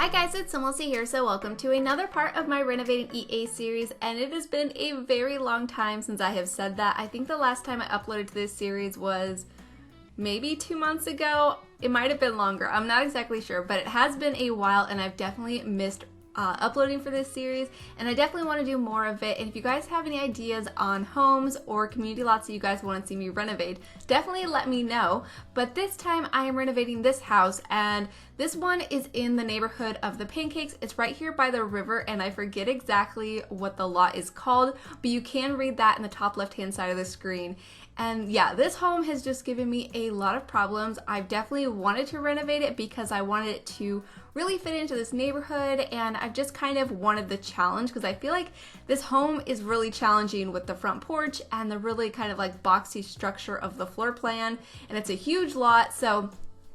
Hi guys, it's SimLicy here, so welcome to another part of my Renovating EA series, and it has been a very long time since I have said that. I think the last time I uploaded to this series was maybe 2 months ago. It might have been longer, I'm not exactly sure, but it has been a while and I've definitely missed uploading for this series, and I definitely want to do more of it. And if you guys have any ideas on homes or community lots that you guys want to see me renovate, definitely let me know. But this time I am renovating this house, and this one is in the neighborhood of the Pancakes. It's right here by the river, and I forget exactly what the lot is called, but you can read that in the top left hand side of the screen. And yeah, this home has just given me a lot of problems. I've definitely wanted to renovate it because I wanted it to really fit into this neighborhood, and I've just kind of wanted the challenge because I feel like this home is really challenging with the front porch and the really kind of like boxy structure of the floor plan, and it's a huge lot, so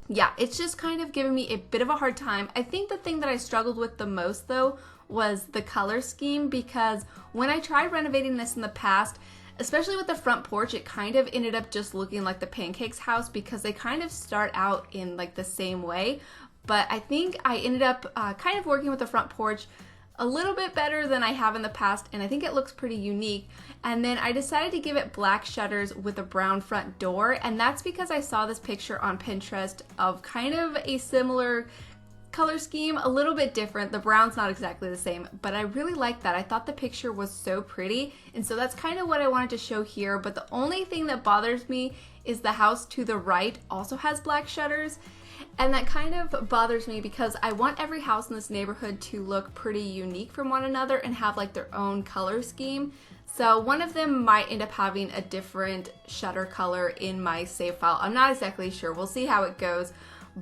yeah, it's just kind of given me a bit of a hard time. I think the thing that I struggled with the most though was the color scheme, because when I tried renovating this in the past, especially with the front porch, it kind of ended up just looking like the Pancakes house because they kind of start out in like the same way. But I think I ended up kind of working with the front porch a little bit better than I have in the past, and I think it looks pretty unique. And then I decided to give it black shutters with a brown front door, and that's because I saw this picture on Pinterest of kind of a similar color scheme, a little bit different. The brown's not exactly the same, but I really like that. I thought the picture was so pretty, and so that's kind of what I wanted to show here. But the only thing that bothers me is the house to the right also has black shutters, and that kind of bothers me because I want every house in this neighborhood to look pretty unique from one another and have like their own color scheme. So one of them might end up having a different shutter color in my save file. I'm not exactly sure. We'll see how it goes.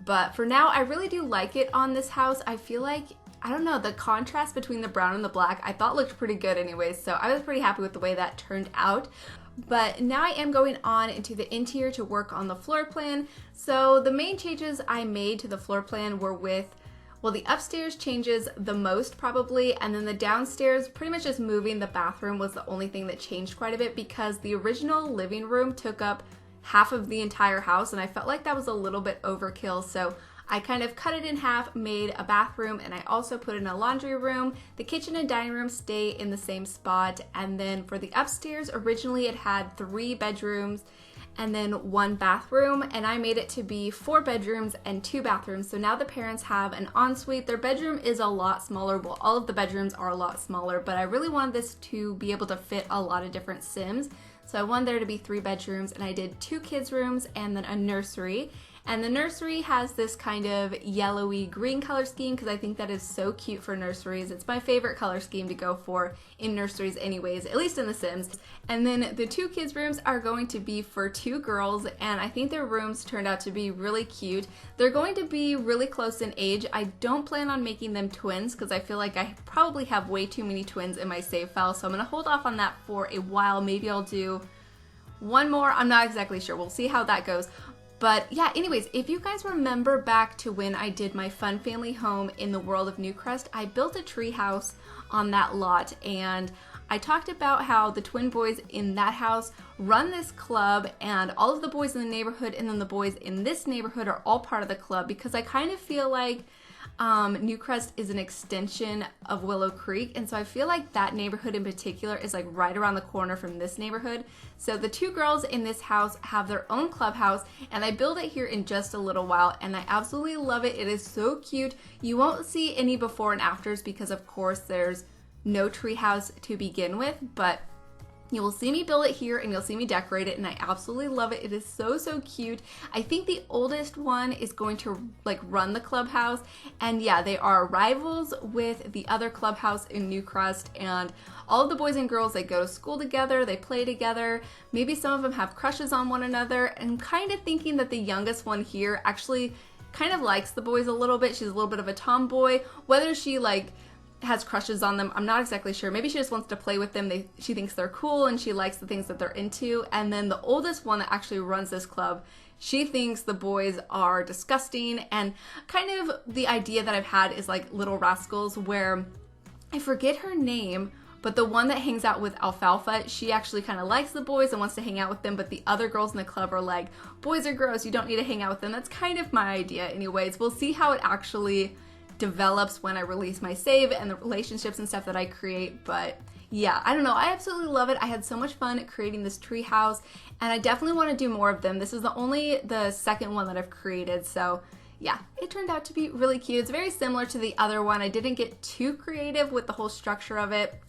But for now, I really do like it on this house. I feel like, I don't know, the contrast between the brown and the black I thought looked pretty good anyways, so I was pretty happy with the way that turned out. But now I am going on into the interior to work on the floor plan. So the main changes I made to the floor plan were with, well, the upstairs changes the most probably, and then the downstairs, pretty much just moving the bathroom was the only thing that changed quite a bit, because the original living room took up half of the entire house, and I felt like that was a little bit overkill, so I kind of cut it in half, made a bathroom, and I also put in a laundry room. The kitchen and dining room stay in the same spot, and then for the upstairs, originally it had 3 bedrooms and then 1 bathroom, and I made it to be 4 bedrooms and 2 bathrooms. So now the parents have an ensuite. Their bedroom is a lot smaller. Well, all of the bedrooms are a lot smaller, but I really wanted this to be able to fit a lot of different Sims. So I wanted there to be 3 bedrooms, and I did 2 kids' rooms and then a nursery. And the nursery has this kind of yellowy green color scheme because I think that is so cute for nurseries. It's my favorite color scheme to go for in nurseries anyways, at least in The Sims. And then the 2 kids' rooms are going to be for 2 girls, and I think their rooms turned out to be really cute. They're going to be really close in age. I don't plan on making them twins because I feel like I probably have way too many twins in my save file, so I'm going to hold off on that for a while. Maybe I'll do one more. I'm not exactly sure. We'll see how that goes. But yeah, anyways, if you guys remember back to when I did my fun family home in the world of Newcrest, I built a tree house on that lot, and I talked about how the twin boys in that house run this club, and all of the boys in the neighborhood and then the boys in this neighborhood are all part of the club, because I kind of feel like Newcrest is an extension of Willow Creek, and so I feel like that neighborhood in particular is like right around the corner from this neighborhood. So the 2 girls in this house have their own clubhouse, and I build it here in just a little while, and I absolutely love it. It is so cute. You won't see any before and afters because of course there's no treehouse to begin with, but you will see me build it here and you'll see me decorate it, and I absolutely love it. It is so, so cute. I think the oldest one is going to like run the clubhouse, and yeah, they are rivals with the other clubhouse in Newcrest, and all of the boys and girls, they go to school together, they play together. Maybe some of them have crushes on one another, and I'm kind of thinking that the youngest one here actually kind of likes the boys a little bit. She's a little bit of a tomboy. Whether she like has crushes on them, I'm not exactly sure. Maybe she just wants to play with them. She thinks they're cool and she likes the things that they're into. And then the oldest one that actually runs this club, she thinks the boys are disgusting, and kind of the idea that I've had is like Little Rascals, where I forget her name, but the one that hangs out with Alfalfa, she actually kind of likes the boys and wants to hang out with them, but the other girls in the club are like, boys are gross, you don't need to hang out with them. That's kind of my idea anyways. We'll see how it actually develops when I release my save and the relationships and stuff that I create. But yeah, I don't know. I absolutely love it. I had so much fun creating this tree house, and I definitely want to do more of them. This is the second one that I've created, so yeah, it turned out to be really cute. It's very similar to the other one. I didn't get too creative with the whole structure of it.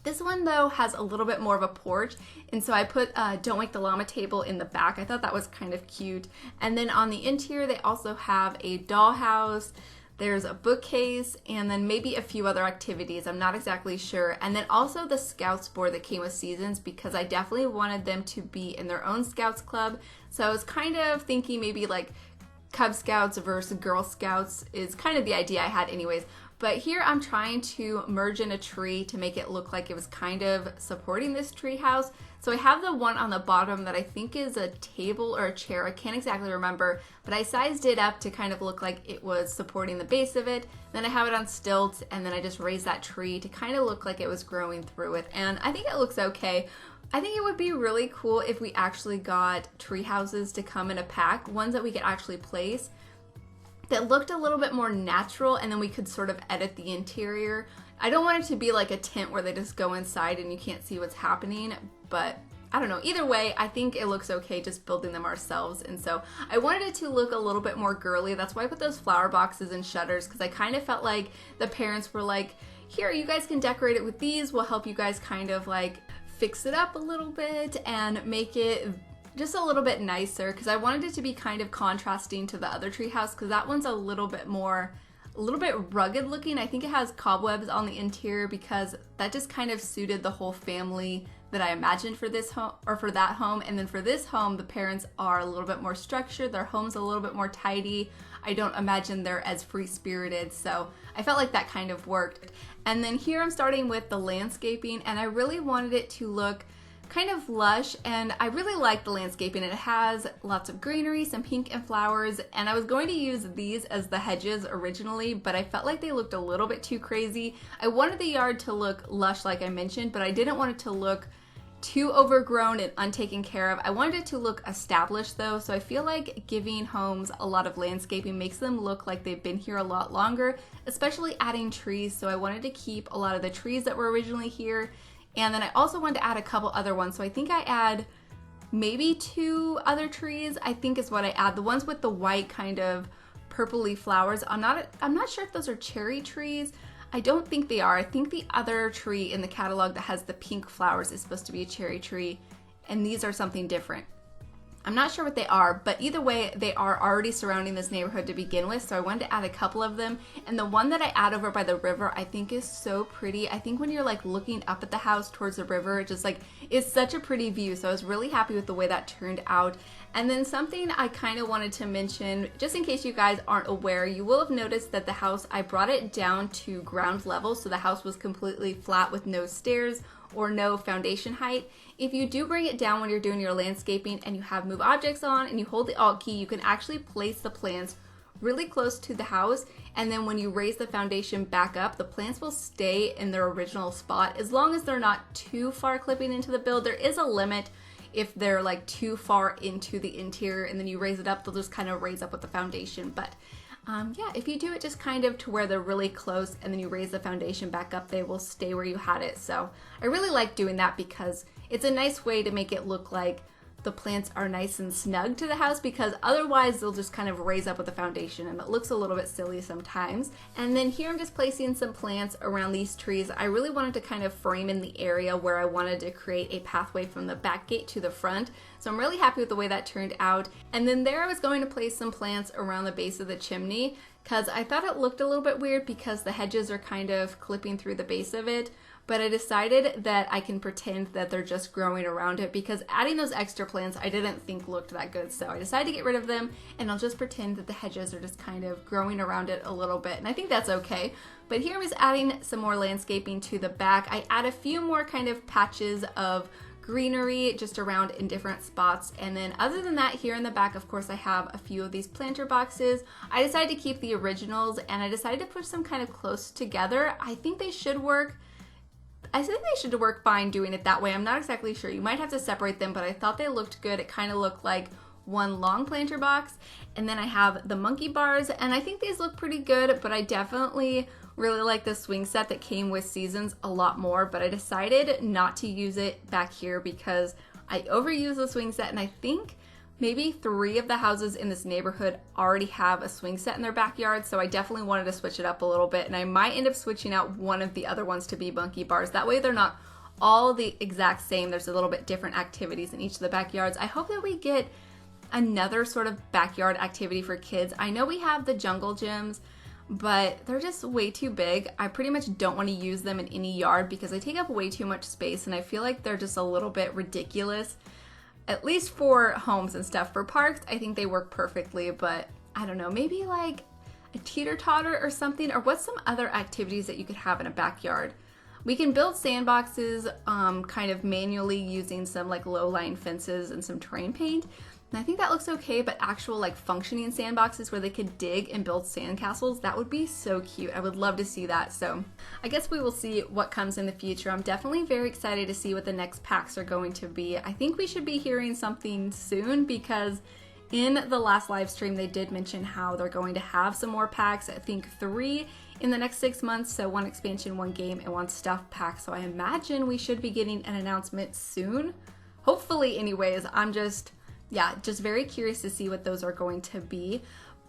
This one, though, has a little bit more of a porch, and so I put Don't Wake the Llama table in the back. I thought that was kind of cute. And then on the interior, they also have a dollhouse, there's a bookcase, and then maybe a few other activities. I'm not exactly sure. And then also the Scouts board that came with seasons, because I definitely wanted them to be in their own Scouts club. So I was kind of thinking maybe like Cub Scouts versus Girl Scouts is kind of the idea I had anyways. But here I'm trying to merge in a tree to make it look like it was kind of supporting this tree house. So I have the one on the bottom that I think is a table or a chair. I can't exactly remember, but I sized it up to kind of look like it was supporting the base of it. Then I have it on stilts, and then I just raised that tree to kind of look like it was growing through it. And I think it looks okay. I think it would be really cool if we actually got tree houses to come in a pack, ones that we could actually place, that looked a little bit more natural, and then we could sort of edit the interior. I don't want it to be like a tent where they just go inside and you can't see what's happening, but I don't know. Either way, I think it looks okay just building them ourselves. And so I wanted it to look a little bit more girly. That's why I put those flower boxes and shutters, because I kind of felt like the parents were like, here, you guys can decorate it with these. We'll help you guys kind of like fix it up a little bit and make it just a little bit nicer, because I wanted it to be kind of contrasting to the other treehouse, because that one's a little bit rugged looking. I think it has cobwebs on the interior, because that just kind of suited the whole family that I imagined for this home, or for that home. And then for this home, the parents are a little bit more structured. Their home's a little bit more tidy. I don't imagine they're as free-spirited, so I felt like that kind of worked. And then here I'm starting with the landscaping, and I really wanted it to look kind of lush, and I really like the landscaping. It has lots of greenery, some pink and flowers, and I was going to use these as the hedges originally, but I felt like they looked a little bit too crazy. I wanted the yard to look lush like I mentioned, but I didn't want it to look too overgrown and untaken care of. I wanted it to look established though, so I feel like giving homes a lot of landscaping makes them look like they've been here a lot longer, especially adding trees. So I wanted to keep a lot of the trees that were originally here. And then I also wanted to add a couple other ones. So I think I add maybe 2 other trees, I think is what I add. The ones with the white kind of purpley flowers. I'm not sure if those are cherry trees. I don't think they are. I think the other tree in the catalog that has the pink flowers is supposed to be a cherry tree, and these are something different. I'm not sure what they are, but either way, they are already surrounding this neighborhood to begin with, so I wanted to add a couple of them. And the one that I add over by the river, I think is so pretty. I think when you're like looking up at the house towards the river, just like, it's such a pretty view, so I was really happy with the way that turned out. And then something I kind of wanted to mention, just in case you guys aren't aware, you will have noticed that the house, I brought it down to ground level, so the house was completely flat with no stairs or no foundation height. If you do bring it down when you're doing your landscaping and you have move objects on and you hold the Alt key, you can actually place the plants really close to the house, and then when you raise the foundation back up, the plants will stay in their original spot as long as they're not too far clipping into the build. There is a limit if they're like too far into the interior and then you raise it up, they'll just kind of raise up with the foundation. But yeah, if you do it just kind of to where they're really close and then you raise the foundation back up, they will stay where you had it. So I really like doing that because it's a nice way to make it look like the plants are nice and snug to the house, because otherwise they'll just kind of raise up with the foundation and it looks a little bit silly sometimes. And then here I'm just placing some plants around these trees. I really wanted to kind of frame in the area where I wanted to create a pathway from the back gate to the front. So I'm really happy with the way that turned out. And then there I was going to place some plants around the base of the chimney, because I thought it looked a little bit weird because the hedges are kind of clipping through the base of it. But I decided that I can pretend that they're just growing around it, because adding those extra plants I didn't think looked that good. So I decided to get rid of them, and I'll just pretend that the hedges are just kind of growing around it a little bit. And I think that's okay. But here I was adding some more landscaping to the back. I add a few more kind of patches of greenery just around in different spots. And then other than that, here in the back, of course, I have a few of these planter boxes. I decided to keep the originals, and I decided to push them kind of close together. I think they should work. I think they should work fine doing it that way. I'm not exactly sure. You might have to separate them, but I thought they looked good. It kind of looked like one long planter box, and then I have the monkey bars, and I think these look pretty good, but I definitely really like the swing set that came with Seasons a lot more, but I decided not to use it back here because I overuse the swing set, and I think maybe 3 of the houses in this neighborhood already have a swing set in their backyard, so I definitely wanted to switch it up a little bit, and I might end up switching out one of the other ones to be monkey bars. That way they're not all the exact same. There's a little bit different activities in each of the backyards. I hope that we get another sort of backyard activity for kids. I know we have the jungle gyms, but they're just way too big. I pretty much don't want to use them in any yard because they take up way too much space, and I feel like they're just a little bit ridiculous, at least for homes and stuff. For parks, I think they work perfectly, but I don't know, maybe like a teeter-totter or something, or what's some other activities that you could have in a backyard? We can build sandboxes kind of manually using some like low-lying fences and some terrain paint. And I think that looks okay, but actual like functioning sandboxes where they could dig and build sandcastles, that would be so cute. I would love to see that. So I guess we will see what comes in the future. I'm definitely very excited to see what the next packs are going to be. I think we should be hearing something soon because in the last live stream they did mention how they're going to have some more packs. I think 3 in the next 6 months, so 1 expansion, 1 game, and 1 stuff pack. So I imagine we should be getting an announcement soon. Hopefully anyways. I'm just very curious to see what those are going to be.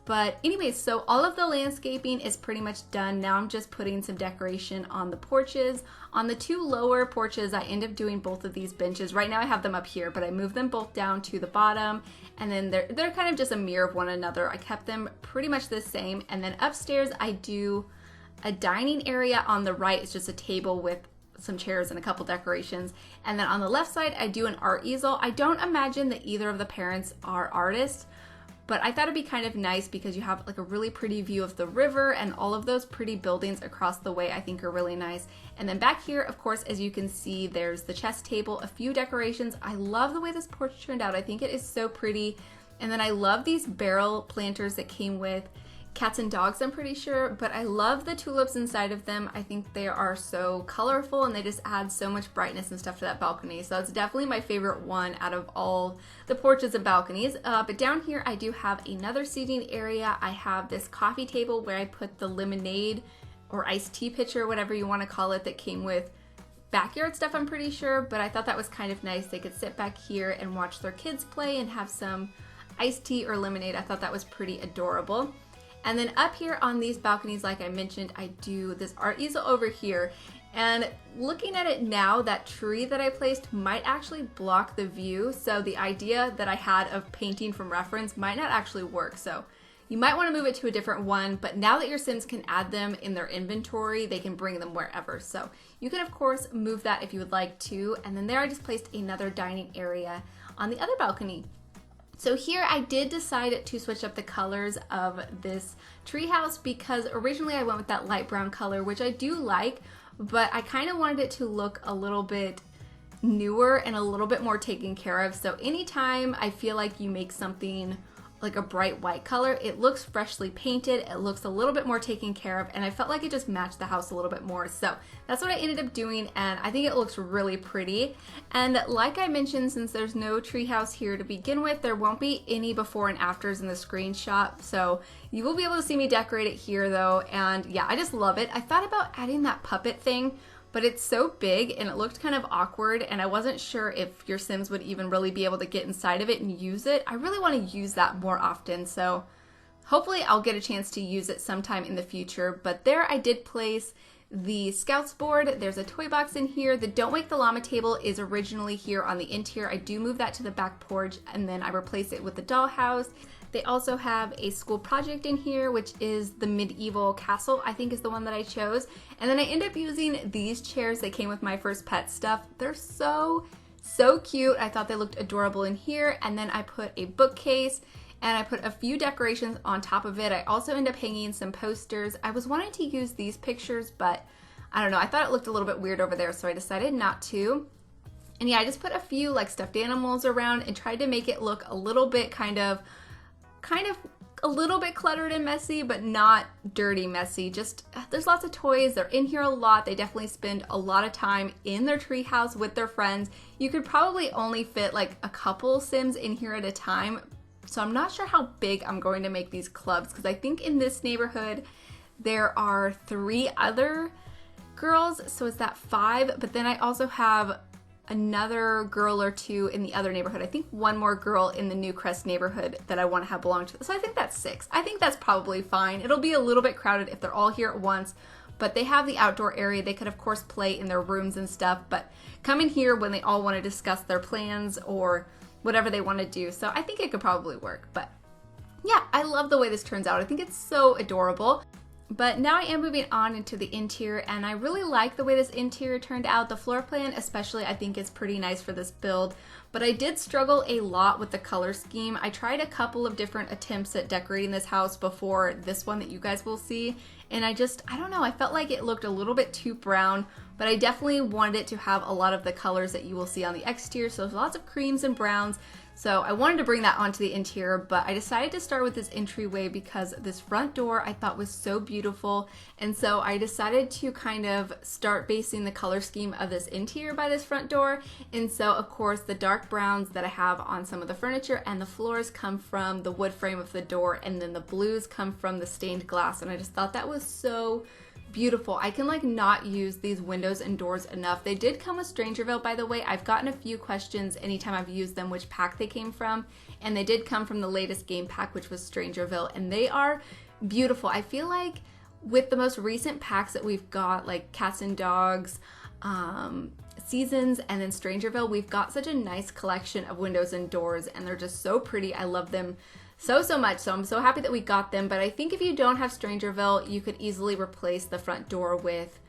But anyways, so all of the landscaping is pretty much done. Now I'm just putting some decoration on the porches. On the 2 lower porches, I end up doing both of these benches. Right now I have them up here, but I moved them both down to the bottom, and then they're kind of just a mirror of one another. I kept them pretty much the same. And then upstairs I do a dining area. On the right is just a table with some chairs and a couple decorations, and then on the left side I do an art easel. I don't imagine that either of the parents are artists, but I thought it'd be kind of nice because you have like a really pretty view of the river, and all of those pretty buildings across the way I think are really nice. And then back here, of course, as you can see, there's the chess table, a few decorations. I love the way this porch turned out. I think it is so pretty. And then I love these barrel planters that came with cats and dogs, I'm pretty sure, but I love the tulips inside of them. I think they are so colorful and they just add so much brightness and stuff to that balcony. So that's definitely my favorite one out of all the porches and balconies. But down here I do have another seating area. I have this coffee table where I put the lemonade or iced tea pitcher, whatever you want to call it, that came with backyard stuff, I'm pretty sure, but I thought that was kind of nice. They could sit back here and watch their kids play and have some iced tea or lemonade. I thought that was pretty adorable. And then up here on these balconies, like I mentioned, I do this art easel over here. And looking at it now, that tree that I placed might actually block the view. So the idea that I had of painting from reference might not actually work. So you might want to move it to a different one, but now that your Sims can add them in their inventory, they can bring them wherever. So you can of course move that if you would like to. And then there I just placed another dining area on the other balcony. So here I did decide to switch up the colors of this treehouse because originally I went with that light brown color, which I do like, but I kind of wanted it to look a little bit newer and a little bit more taken care of. So anytime I feel like you make something like a bright white color, it looks freshly painted, it looks a little bit more taken care of, and I felt like it just matched the house a little bit more. So that's what I ended up doing, and I think it looks really pretty. And like I mentioned, since there's no treehouse here to begin with, there won't be any before and afters in the screenshot. So you will be able to see me decorate it here though, and yeah, I just love it. I thought about adding that puppet thing, but it's so big and it looked kind of awkward, and I wasn't sure if your Sims would even really be able to get inside of it and use it. I really want to use that more often, so hopefully I'll get a chance to use it sometime in the future. But there I did place the Scouts board. There's a toy box in here. The Don't Wake the Llama table is originally here on the interior. I do move that to the back porch, and then I replace it with the dollhouse. They also have a school project in here, which is the medieval castle, I think is the one that I chose. And then I end up using these chairs that came with my first pet stuff. They're so cute. I thought they looked adorable in here. And then I put a bookcase and I put a few decorations on top of it. I also end up hanging some posters. I was wanting to use these pictures, but I don't know. I thought it looked a little bit weird over there, so I decided not to. And yeah, I just put a few like stuffed animals around and tried to make it look a little bit kind of a little bit cluttered and messy, but not dirty messy. Just there's lots of toys. They're in here a lot. They definitely spend a lot of time in their treehouse with their friends. You could probably only fit like a couple Sims in here at a time, So I'm not sure how big I'm going to make these clubs, because I think in this neighborhood there are 3 other girls, so is that 5? But then I also have another girl or 2 in the other neighborhood. I think 1 more girl in the New Crest neighborhood that I want to have belong to. So I think that's 6. I think that's probably fine. It'll be a little bit crowded if they're all here at once, but they have the outdoor area. They could of course play in their rooms and stuff, but come in here when they all want to discuss their plans or whatever they want to do. So I think it could probably work. But yeah, I love the way this turns out. I think it's so adorable. But now I am moving on into the interior, and I really like the way this interior turned out. The floor plan especially I think is pretty nice for this build, but I did struggle a lot with the color scheme. I tried a couple of different attempts at decorating this house before this one that you guys will see, and I don't know, I felt like it looked a little bit too brown, but I definitely wanted it to have a lot of the colors that you will see on the exterior, so there's lots of creams and browns. So I wanted to bring that onto the interior, but I decided to start with this entryway because this front door I thought was so beautiful. And so I decided to kind of start basing the color scheme of this interior by this front door. And so of course the dark browns that I have on some of the furniture and the floors come from the wood frame of the door, and then the blues come from the stained glass. And I just thought that was so beautiful. I can like not use these windows and doors enough. They did come with Strangerville, by the way. I've gotten a few questions anytime I've used them which pack they came from, and they did come from the latest game pack, which was Strangerville, and they are beautiful. I feel like with the most recent packs that we've got, like Cats and Dogs, Seasons, and then Strangerville, we've got such a nice collection of windows and doors, and they're just so pretty. I love them so much, so I'm so happy that we got them. But I think if you don't have Strangerville, you could easily replace the front door with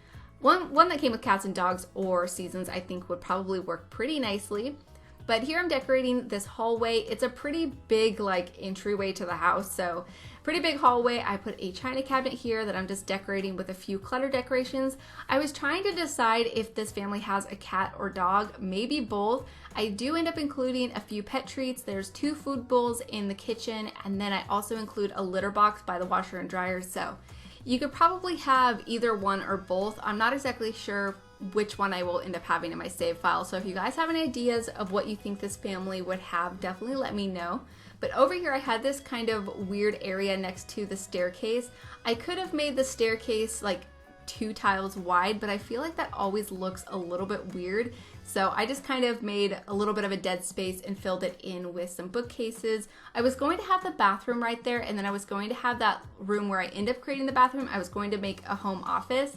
one that came with Cats and Dogs or Seasons. I think would probably work pretty nicely. But here I'm decorating this hallway. It's a pretty big like entryway to the house, so pretty big hallway. I put a china cabinet here that I'm just decorating with a few clutter decorations. I was trying to decide if this family has a cat or dog, maybe both. I do end up including a few pet treats. There's 2 food bowls in the kitchen, and then I also include a litter box by the washer and dryer. So you could probably have either one or both. I'm not exactly sure which one I will end up having in my save file. So if you guys have any ideas of what you think this family would have, definitely let me know. But over here I had this kind of weird area next to the staircase. I could have made the staircase like 2 tiles wide, but I feel like that always looks a little bit weird. So I just kind of made a little bit of a dead space and filled it in with some bookcases. I was going to have the bathroom right there, and then I was going to have that room where I end up creating the bathroom. I was going to make a home office,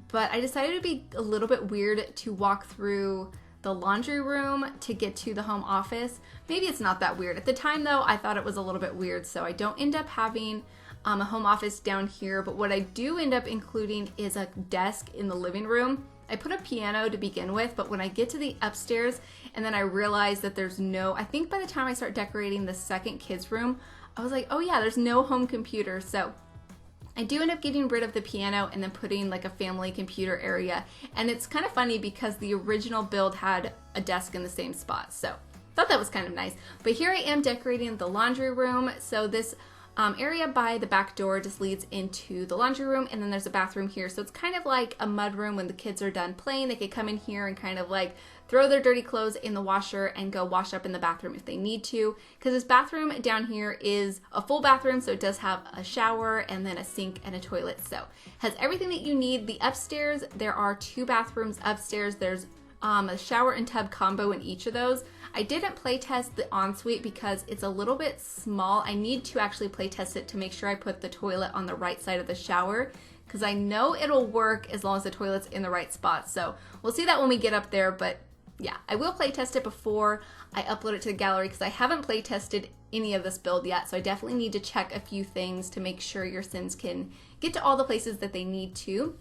but I decided it would be a little bit weird to walk through the laundry room to get to the home office. Maybe it's not that weird. At the time though, I thought it was a little bit weird, so I don't end up having a home office down here, but what I do end up including is a desk in the living room. I put a piano to begin with, but when I get to the upstairs and then I realize that there's no, I think by the time I start decorating the second kids room, I was like, oh yeah, there's no home computer. So I do end up getting rid of the piano and then putting like a family computer area. And it's kind of funny because the original build had a desk in the same spot. So thought that was kind of nice. But here I am decorating the laundry room. So this area by the back door just leads into the laundry room, and then there's a bathroom here. So it's kind of like a mud room. When the kids are done playing, they could come in here and kind of like throw their dirty clothes in the washer and go wash up in the bathroom if they need to. Because this bathroom down here is a full bathroom, so it does have a shower and then a sink and a toilet. So it has everything that you need. The upstairs, there are 2 bathrooms upstairs. There's a shower and tub combo in each of those. I didn't play test the ensuite because it's a little bit small. I need to actually play test it to make sure I put the toilet on the right side of the shower, because I know it'll work as long as the toilet's in the right spot. So we'll see that when we get up there, but yeah, I will play test it before I upload it to the gallery because I haven't play tested any of this build yet. So I definitely need to check a few things to make sure your Sims can get to all the places that they need to.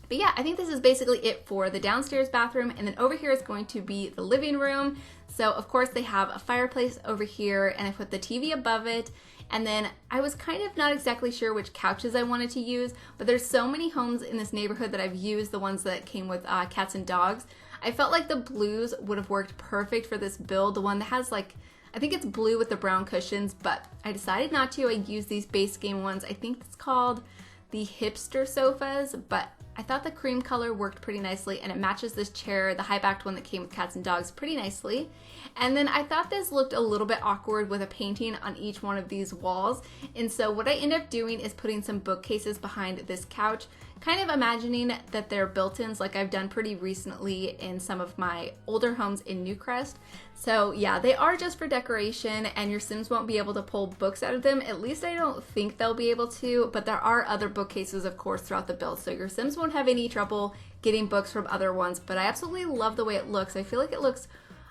But yeah, I think this is basically it for the downstairs bathroom. And then over here is going to be the living room. So of course they have a fireplace over here, and I put the TV above it. And then I was kind of not exactly sure which couches I wanted to use, but there's so many homes in this neighborhood that I've used the ones that came with cats and dogs. I felt like the blues would have worked perfect for this build. The one that has like, I think it's blue with the brown cushions, but I decided not to. I used these base game ones. I think it's called the hipster sofas, but I thought the cream color worked pretty nicely, and it matches this chair, the high-backed one that came with cats and dogs, pretty nicely. And then I thought this looked a little bit awkward with a painting on each one of these walls. And so what I ended up doing is putting some bookcases behind this couch, kind of imagining that they're built-ins like I've done pretty recently in some of my older homes in Newcrest. So yeah, they are just for decoration, and your Sims won't be able to pull books out of them. At least I don't think they'll be able to, but there are other bookcases, of course, throughout the build, so your Sims won't have any trouble getting books from other ones. But I absolutely love the way it looks. I feel like it looks,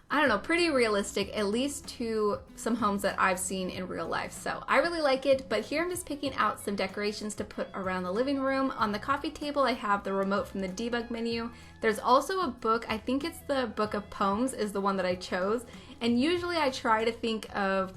I don't know, pretty realistic, at least to some homes that I've seen in real life. So I really like it, but here I'm just picking out some decorations to put around the living room. On the coffee table, I have the remote from the debug menu. There's also a book, I think it's the Book of Poems is the one that I chose. And usually I try to think of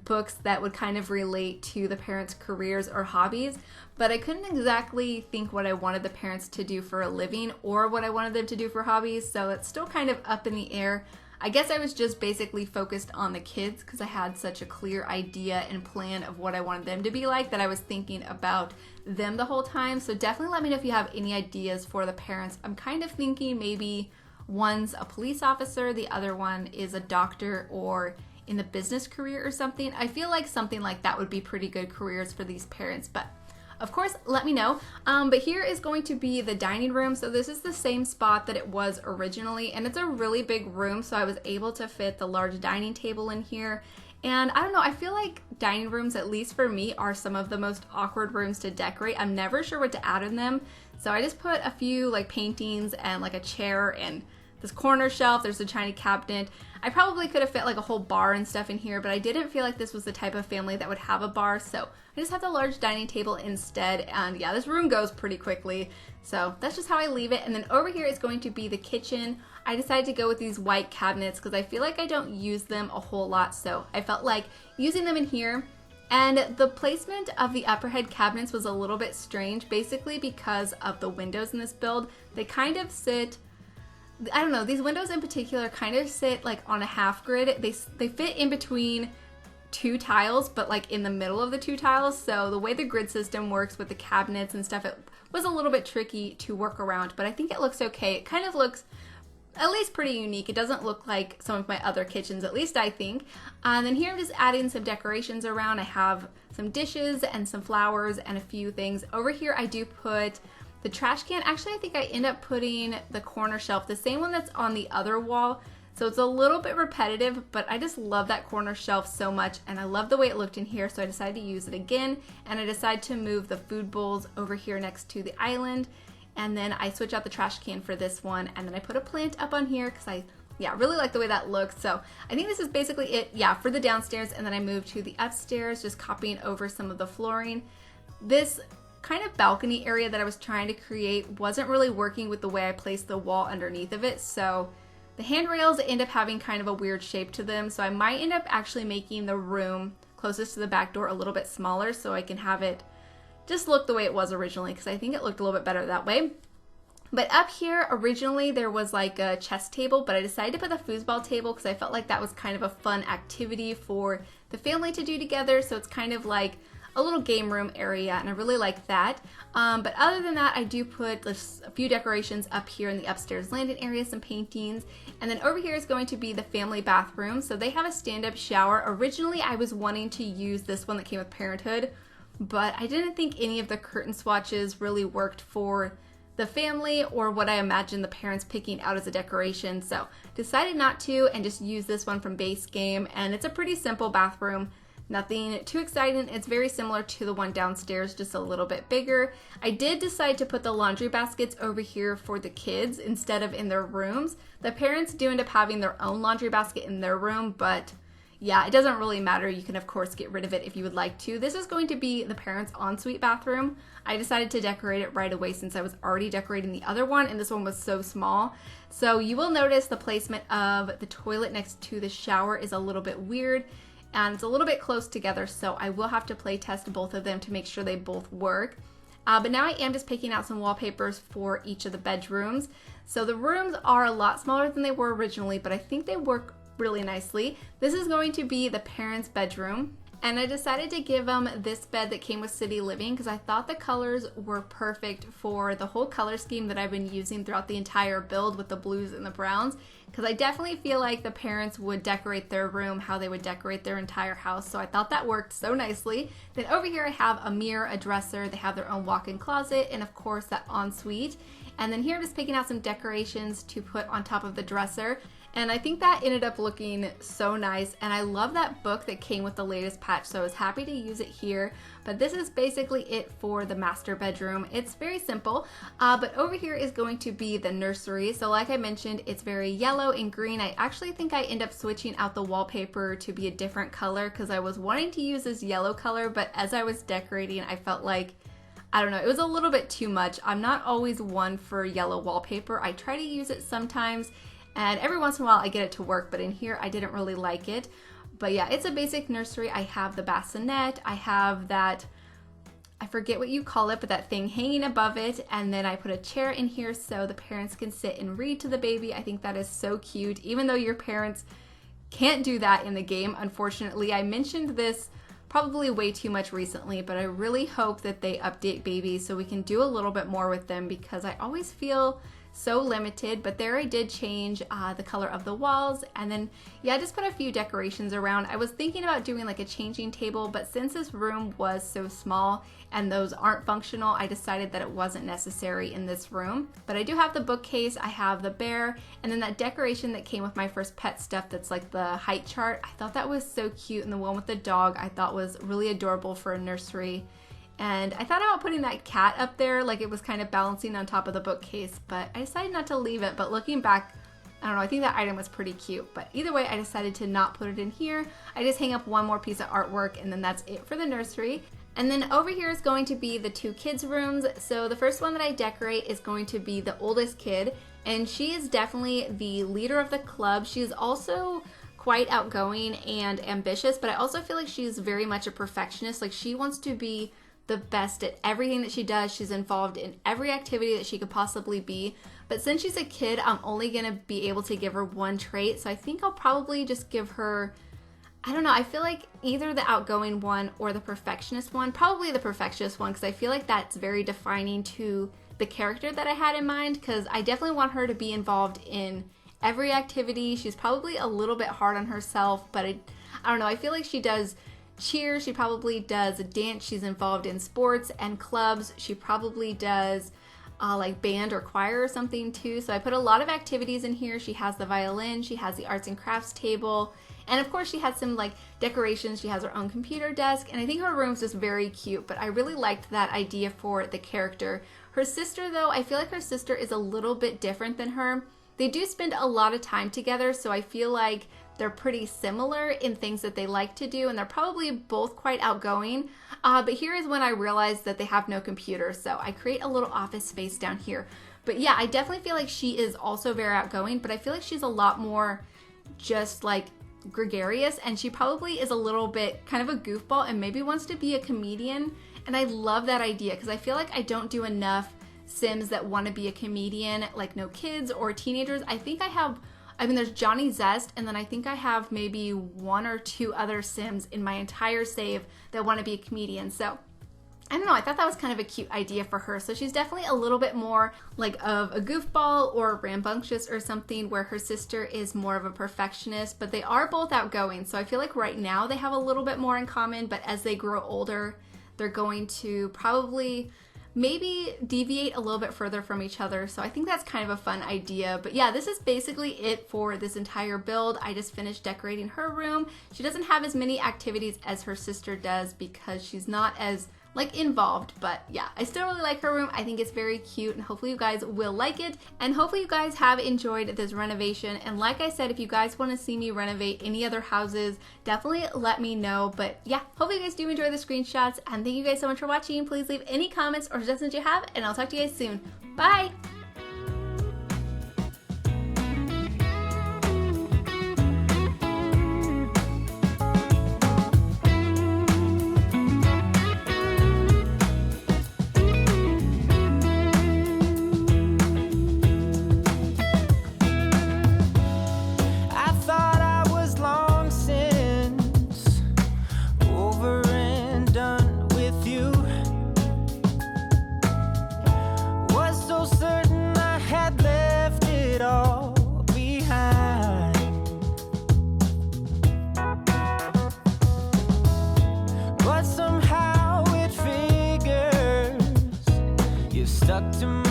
books that would kind of relate to the parents' careers or hobbies, but I couldn't exactly think what I wanted the parents to do for a living or what I wanted them to do for hobbies, so it's still kind of up in the air. I guess I was just basically focused on the kids because I had such a clear idea and plan of what I wanted them to be like that I was thinking about them the whole time. So definitely let me know if you have any ideas for the parents. I'm kind of thinking maybe one's a police officer, the other one is a doctor or in the business career or something. I feel like something like that would be pretty good careers for these parents, but of course, let me know. But here is going to be the dining room. So this is the same spot that it was originally, and it's a really big room, so I was able to fit the large dining table in here. And I don't know, I feel like dining rooms, at least for me, are some of the most awkward rooms to decorate. I'm never sure what to add in them. So I just put a few like paintings and like a chair and this corner shelf. There's a tiny cabinet. I probably could have fit like a whole bar and stuff in here, but I didn't feel like this was the type of family that would have a bar, so I just have the large dining table instead. And yeah, this room goes pretty quickly, so that's just how I leave it. And then over here is going to be the kitchen. I decided to go with these white cabinets because I feel like I don't use them a whole lot, so I felt like using them in here. And the placement of the upperhead cabinets was a little bit strange, basically because of the windows in this build. They kind of sit, I don't know, these windows in particular kind of sit like on a half grid. They fit in between two tiles, but like in the middle of the two tiles. So the way the grid system works with the cabinets and stuff, it was a little bit tricky to work around, but I think it looks okay. It kind of looks at least pretty unique. It doesn't look like some of my other kitchens, at least I think. And then here I'm just adding some decorations around. I have some dishes and some flowers and a few things. Over here I do put the trash can. Actually, I think I end up putting the corner shelf, the same one that's on the other wall. So it's a little bit repetitive, but I just love that corner shelf so much, and I love the way it looked in here, so I decided to use it again. And I decided to move the food bowls over here next to the island, and then I switch out the trash can for this one, and then I put a plant up on here because I really like the way that looks. So I think this is basically it, for the downstairs. And then I moved to the upstairs, just copying over some of the flooring. This kind of balcony area that I was trying to create wasn't really working with the way I placed the wall underneath of it, so the handrails end up having kind of a weird shape to them, so I might end up actually making the room closest to the back door a little bit smaller so I can have it just look the way it was originally, because I think it looked a little bit better that way. But up here, originally there was like a chess table, but I decided to put the foosball table because I felt like that was kind of a fun activity for the family to do together, so it's kind of like a little game room area, and I really like that. But other than that, I do put just a few decorations up here in the upstairs landing area, some paintings, and then over here is going to be the family bathroom. So they have a stand-up shower. Originally, I was wanting to use this one that came with Parenthood, but I didn't think any of the curtain swatches really worked for the family or what I imagined the parents picking out as a decoration, so decided not to and just use this one from Base Game. And it's a pretty simple bathroom. Nothing too exciting. It's very similar to the one downstairs, just a little bit bigger. I did decide to put the laundry baskets over here for the kids instead of in their rooms. The parents do end up having their own laundry basket in their room, but yeah, it doesn't really matter. You can of course get rid of it if you would like to. This is going to be the parents' ensuite bathroom. I decided to decorate it right away since I was already decorating the other one, and this one was so small. So you will notice the placement of the toilet next to the shower is a little bit weird, and it's a little bit close together, so I will have to play test both of them to make sure they both work. But now I am just picking out some wallpapers for each of the bedrooms. So the rooms are a lot smaller than they were originally, but I think they work really nicely. This is going to be the parents' bedroom. And I decided to give them this bed that came with City Living because I thought the colors were perfect for the whole color scheme that I've been using throughout the entire build with the blues and the browns. Because I definitely feel like the parents would decorate their room how they would decorate their entire house. So I thought that worked so nicely. Then over here I have a mirror, a dresser, they have their own walk-in closet, and of course that ensuite. And then here I'm just picking out some decorations to put on top of the dresser. And I think that ended up looking so nice, and I love that book that came with the latest patch, so I was happy to use it here. But this is basically it for the master bedroom. It's very simple, but over here is going to be the nursery. So like I mentioned, it's very yellow and green. I actually think I end up switching out the wallpaper to be a different color because I was wanting to use this yellow color, but as I was decorating, I felt like, I don't know, it was a little bit too much. I'm not always one for yellow wallpaper. I try to use it sometimes, and every once in a while I get it to work, but in here I didn't really like it. But yeah, it's a basic nursery. I have the bassinet, I have that, I forget what you call it, but that thing hanging above it, and then I put a chair in here so the parents can sit and read to the baby. I think that is so cute, even though your parents can't do that in the game, unfortunately. I mentioned this probably way too much recently, but I really hope that they update babies so we can do a little bit more with them because I always feel so limited. But there I did change the color of the walls, and then yeah, I just put a few decorations around. I was thinking about doing like a changing table, but since this room was so small and those aren't functional, I decided that it wasn't necessary in this room. But I do have the bookcase, I have the bear, and then that decoration that came with my first pet stuff that's like the height chart. I thought that was so cute, and the one with the dog I thought was really adorable for a nursery. And I thought about putting that cat up there, like it was kind of balancing on top of the bookcase, but I decided not to leave it. But looking back, I don't know, I think that item was pretty cute. But either way, I decided to not put it in here. I just hang up one more piece of artwork, and then that's it for the nursery. And then over here is going to be the two kids' rooms. So the first one that I decorate is going to be the oldest kid, and she is definitely the leader of the club. She's also quite outgoing and ambitious, but I also feel like she's very much a perfectionist. Like, she wants to be the best at everything that she does. She's involved in every activity that she could possibly be. But since she's a kid, I'm only gonna be able to give her one trait. So I think I'll probably just give her, I don't know, I feel like either the outgoing one or the perfectionist one. Probably the perfectionist one, because I feel like that's very defining to the character that I had in mind, because I definitely want her to be involved in every activity. She's probably a little bit hard on herself, but I don't know, I feel like she does cheer, she probably does a dance, she's involved in sports and clubs, she probably does like band or choir or something too. So I put a lot of activities in here. She has the violin, she has the arts and crafts table, and of course she has some like decorations. She has her own computer desk, and I think her room's just very cute, but I really liked that idea for the character. Her sister though, I feel like her sister is a little bit different than her. They do spend a lot of time together, so I feel like they're pretty similar in things that they like to do, and they're probably both quite outgoing. But here is when I realized that they have no computer, so I create a little office space down here. But yeah, I definitely feel like she is also very outgoing, but I feel like she's a lot more just like gregarious, and she probably is a little bit kind of a goofball and maybe wants to be a comedian. And I love that idea because I feel like I don't do enough Sims that want to be a comedian, like no kids or teenagers. I think there's Johnny Zest, and then I think I have maybe one or two other Sims in my entire save that want to be a comedian. So I don't know, I thought that was kind of a cute idea for her. So she's definitely a little bit more like of a goofball or rambunctious or something, where her sister is more of a perfectionist, but they are both outgoing. So I feel like right now they have a little bit more in common, but as they grow older, they're going to probably maybe deviate a little bit further from each other. So I think that's kind of a fun idea. But yeah, this is basically it for this entire build. I just finished decorating her room. She doesn't have as many activities as her sister does because she's not as like involved, but yeah, I still really like her room. I think it's very cute, and hopefully you guys will like it, and hopefully you guys have enjoyed this renovation. And like I said, if you guys want to see me renovate any other houses, definitely let me know. But yeah, hopefully you guys do enjoy the screenshots, and thank you guys so much for watching. Please leave any comments or suggestions you have, and I'll talk to you guys soon. Bye! I thought I was long since over stuck to my